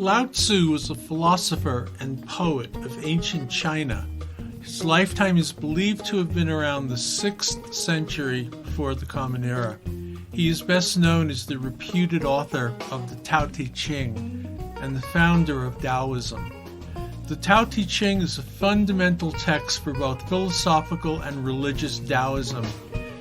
Lao Tzu was a philosopher and poet of ancient China. His lifetime is believed to have been around the 6th century before the Common Era. He is best known as the reputed author of the Tao Te Ching and the founder of Taoism. The Tao Te Ching is a fundamental text for both philosophical and religious Taoism.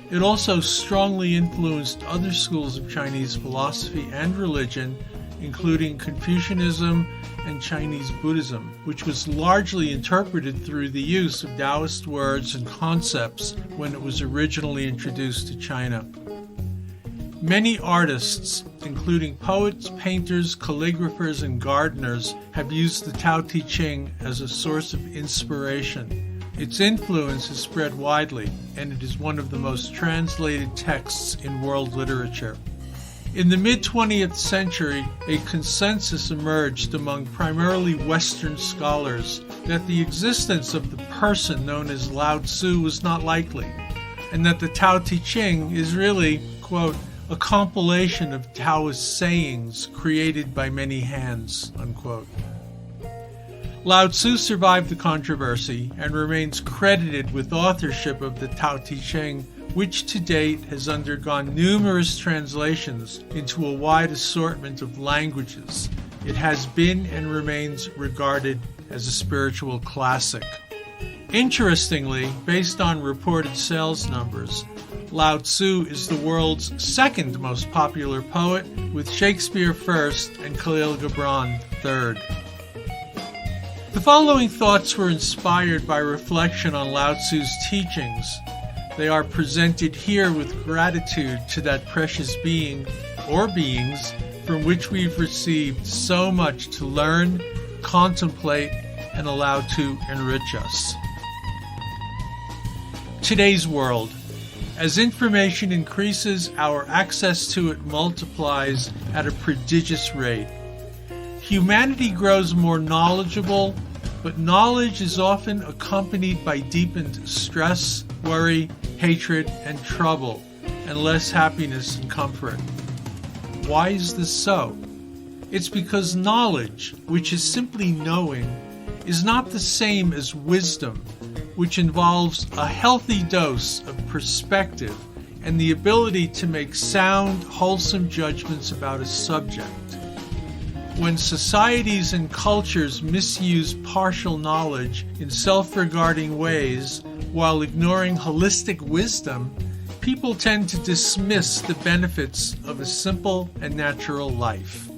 It also strongly influenced other schools of Chinese philosophy and religion, including Confucianism and Chinese Buddhism, which was largely interpreted through the use of Taoist words and concepts when it was originally introduced to China. Many artists, including poets, painters, calligraphers, and gardeners, have used the Tao Te Ching as a source of inspiration. Its influence has spread widely, and it is one of the most translated texts in world literature. In the mid-20th century, a consensus emerged among primarily Western scholars that the existence of the person known as Lao Tzu was not likely, and that the Tao Te Ching is really, quote, a compilation of Taoist sayings created by many hands, unquote. Lao Tzu survived the controversy and remains credited with authorship of the Tao Te Ching, which to date has undergone numerous translations into a wide assortment of languages. It has been and remains regarded as a spiritual classic. Interestingly, based on reported sales numbers, Lao Tzu is the world's second most popular poet, with Shakespeare first and Khalil Gibran third. The following thoughts were inspired by reflection on Lao Tzu's teachings. They are presented here with gratitude to that precious being or beings from which we've received so much to learn, contemplate, and allow to enrich us. Today's world. As information increases, our access to it multiplies at a prodigious rate. Humanity grows more knowledgeable, but knowledge is often accompanied by deepened stress, worry, hatred, and trouble, and less happiness and comfort. Why is this so? It's because knowledge, which is simply knowing, is not the same as wisdom, which involves a healthy dose of perspective and the ability to make sound, wholesome judgments about a subject. When societies and cultures misuse partial knowledge in self-regarding ways while ignoring holistic wisdom, people tend to dismiss the benefits of a simple and natural life.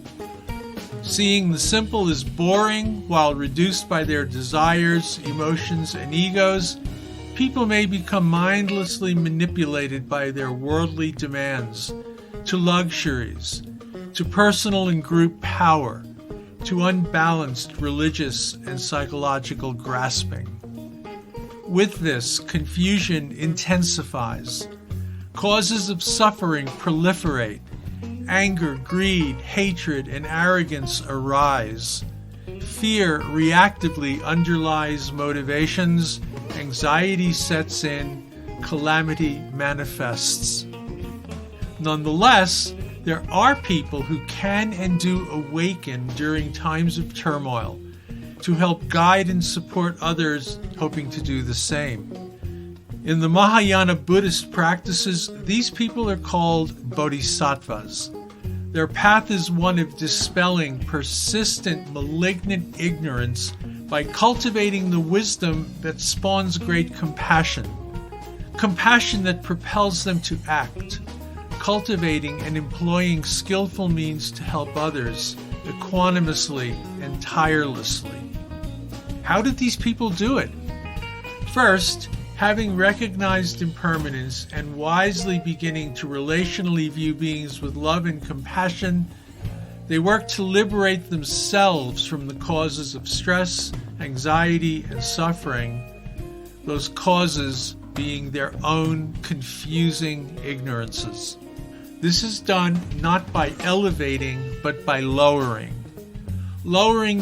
Seeing the simple as boring while reduced by their desires, emotions, and egos, people may become mindlessly manipulated by their worldly demands, to luxuries, to personal and group power, to unbalanced religious and psychological grasping. With this, confusion intensifies, causes of suffering proliferate, anger, greed, hatred, and arrogance arise. Fear reactively underlies motivations, anxiety sets in, calamity manifests. Nonetheless, there are people who can and do awaken during times of turmoil to help guide and support others hoping to do the same. In the Mahayana Buddhist practices, these people are called bodhisattvas. Their path is one of dispelling persistent malignant ignorance by cultivating the wisdom that spawns great compassion, compassion that propels them to act, cultivating and employing skillful means to help others equanimously and tirelessly. How did these people do it? First, having recognized impermanence and wisely beginning to relationally view beings with love and compassion, they work to liberate themselves from the causes of stress, anxiety, and suffering, those causes being their own confusing ignorances. This is done not by elevating, but by lowering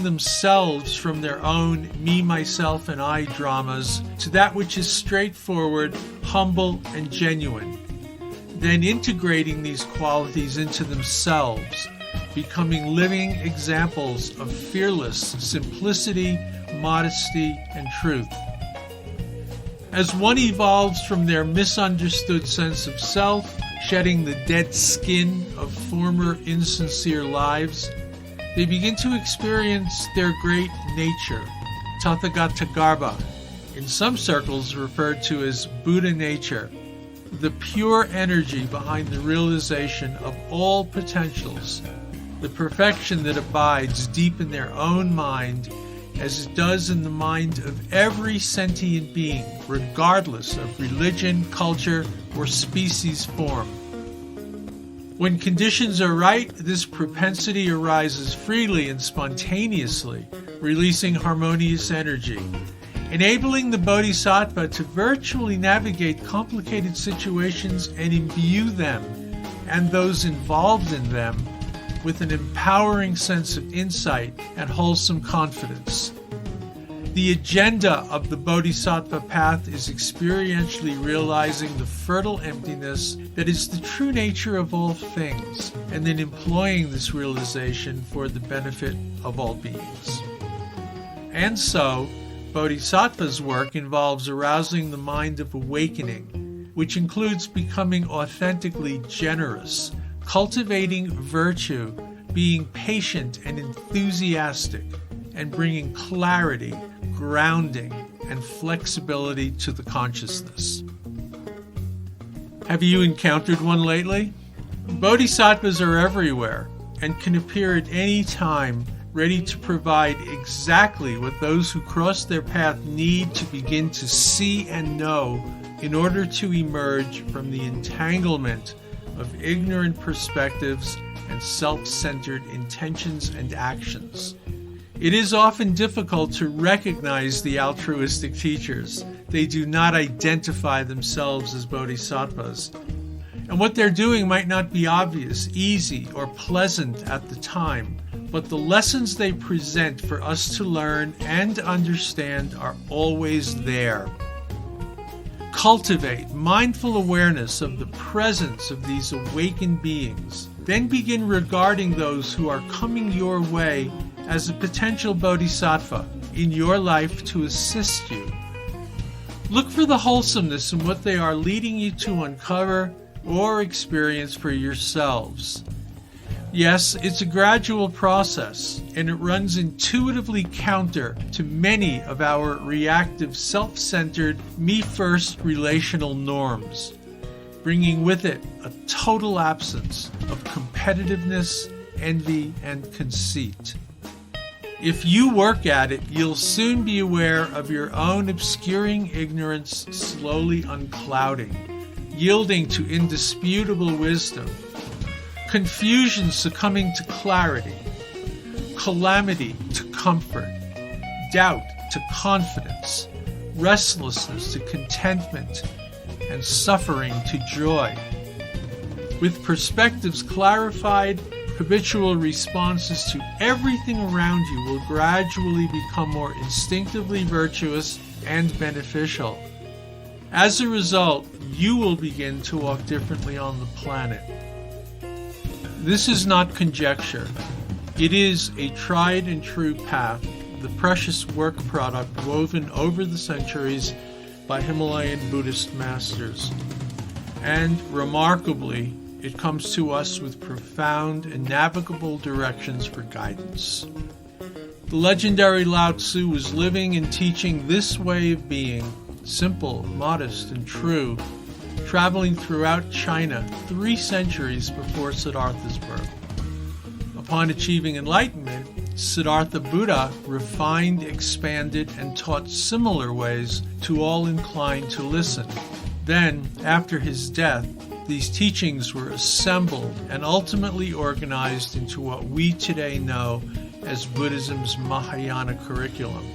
themselves from their own me, myself, and I dramas to that which is straightforward, humble, and genuine, then integrating these qualities into themselves, becoming living examples of fearless simplicity, modesty, and truth. As one evolves from their misunderstood sense of self, shedding the dead skin of former insincere lives, they begin to experience their great nature, Tathagatagarbha, in some circles referred to as Buddha nature, the pure energy behind the realization of all potentials, the perfection that abides deep in their own mind as it does in the mind of every sentient being, regardless of religion, culture, or species form. When conditions are right, this propensity arises freely and spontaneously, releasing harmonious energy, enabling the bodhisattva to virtually navigate complicated situations and imbue them and those involved in them with an empowering sense of insight and wholesome confidence. The agenda of the Bodhisattva path is experientially realizing the fertile emptiness that is the true nature of all things, and then employing this realization for the benefit of all beings. And so, Bodhisattva's work involves arousing the mind of awakening, which includes becoming authentically generous, cultivating virtue, being patient and enthusiastic, and bringing clarity, grounding, and flexibility to the consciousness. Have you encountered one lately? Bodhisattvas are everywhere and can appear at any time, ready to provide exactly what those who cross their path need to begin to see and know in order to emerge from the entanglement of ignorant perspectives and self-centered intentions and actions. It is often difficult to recognize the altruistic teachers. They do not identify themselves as bodhisattvas. And what they're doing might not be obvious, easy, or pleasant at the time, but the lessons they present for us to learn and understand are always there. Cultivate mindful awareness of the presence of these awakened beings. Then begin regarding those who are coming your way as a potential bodhisattva in your life to assist you. Look for the wholesomeness in what they are leading you to uncover or experience for yourselves. Yes, it's a gradual process, and it runs intuitively counter to many of our reactive, self-centered, me-first relational norms, bringing with it a total absence of competitiveness, envy, and conceit. If you work at it, you'll soon be aware of your own obscuring ignorance slowly unclouding, yielding to indisputable wisdom, confusion succumbing to clarity, calamity to comfort, doubt to confidence, restlessness to contentment, and suffering to joy. With perspectives clarified, habitual responses to everything around you will gradually become more instinctively virtuous and beneficial. As a result, you will begin to walk differently on the planet. This is not conjecture. It is a tried and true path, the precious work product woven over the centuries by Himalayan Buddhist masters. And remarkably, it comes to us with profound and navigable directions for guidance. The legendary Lao Tzu was living and teaching this way of being, simple, modest, and true, traveling throughout China 3 centuries before Siddhartha's birth. Upon achieving enlightenment, Siddhartha Buddha refined, expanded, and taught similar ways to all inclined to listen. Then, after his death, these teachings were assembled and ultimately organized into what we today know as Buddhism's Mahayana curriculum.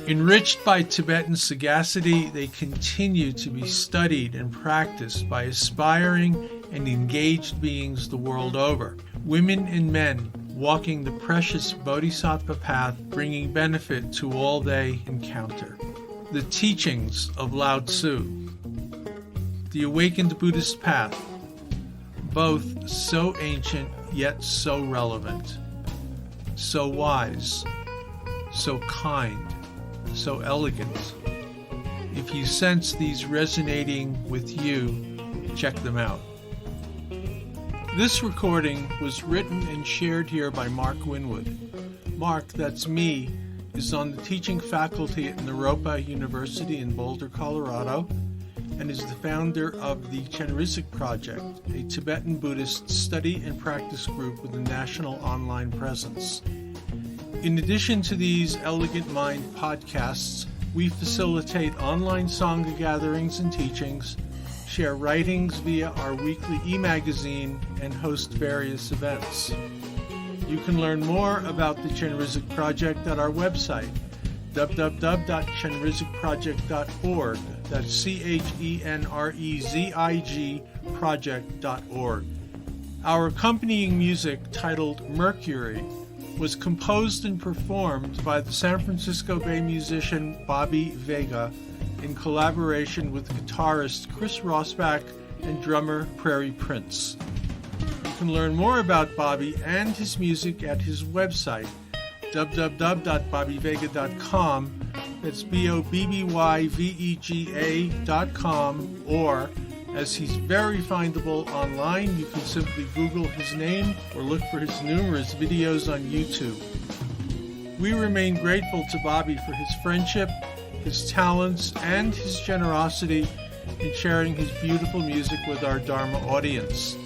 Enriched by Tibetan sagacity, they continue to be studied and practiced by aspiring and engaged beings the world over, women and men walking the precious Bodhisattva path, bringing benefit to all they encounter. The teachings of Lao Tzu, the awakened Buddhist path, both so ancient yet so relevant, so wise, so kind, so elegant. If you sense these resonating with you, check them out. This recording was written and shared here by Mark Winwood. Mark, that's me, is on the teaching faculty at Naropa University in Boulder, Colorado, and is the founder of the Chenrezig Project, a Tibetan Buddhist study and practice group with a national online presence. In addition to these Elegant Mind podcasts, we facilitate online Sangha gatherings and teachings, share writings via our weekly e-magazine, and host various events. You can learn more about the Chenrezig Project at our website, www.chenrezigproject.org. That's CHENREZIG project.org. Our accompanying music, titled Mercury, was composed and performed by the San Francisco Bay musician Bobby Vega in collaboration with guitarist Chris Rossback and drummer Prairie Prince. You can learn more about Bobby and his music at his website, www.bobbyvega.com. That's BOBBYVEGA.com, or, as he's very findable online, you can simply Google his name or look for his numerous videos on YouTube. We remain grateful to Bobby for his friendship, his talents, and his generosity in sharing his beautiful music with our Dharma audience.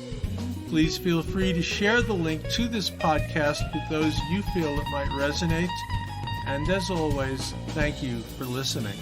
Please feel free to share the link to this podcast with those you feel it might resonate. And as always, thank you for listening.